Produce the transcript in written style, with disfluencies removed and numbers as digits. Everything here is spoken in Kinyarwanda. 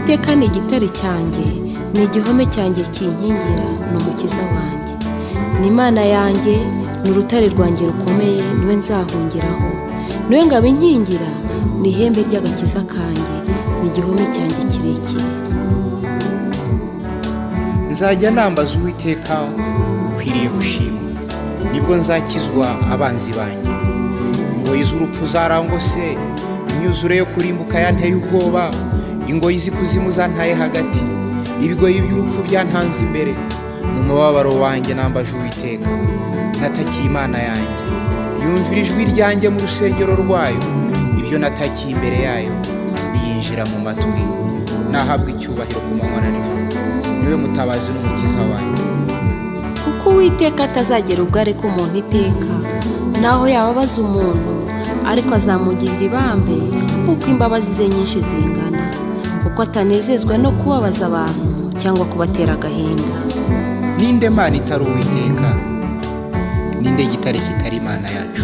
Uwiteka ni igitare cyanjye, ni igihome cyanjye kinkingira, ni umukiza wanjye. Ni Imana yanjye, ni urutare rwanjye rukomeye, niwe nzahungiraho. Niwe ngabo inkingira, ni ihembe ry'agakiza kanjye, ni igihome cyanjye kirekire. Nzajya nambaza Uwiteka ukwiriye gushimwa, nibwo nzakizwa abanzi banjye. Ingoyi z'urupfu zarangose, imyuzure yo kurimbuka yanteye ubwoba. Ingoyi z'ikuzimu zantaye hagati, ibigoyi by'urupfu byantanze imbere. Mu mubabaro wanjye nambaje Uwiteka, natakiye Imana yanjye. Yumvira ijwi ryanjye mu rusengero rwayo, ibyo natakiye imbere yayo biyinjira mu matwi. Nahabwa icyubahiro ku manywa na nijoro, niwe mutabazi n'umukiza wanjye. Kuko Uwiteka atazagera ubwo areka umuntu iteka, naho yababaza umuntu ariko azamugirira ibambe nk'uko imbabazi ze nyinshi zingana. Kuko atanezezwa no kubabaza abantu cyangwa kubatera agahinda. Ninde Mana itari Uwiteka? Ninde gitare kitari Imana yacu?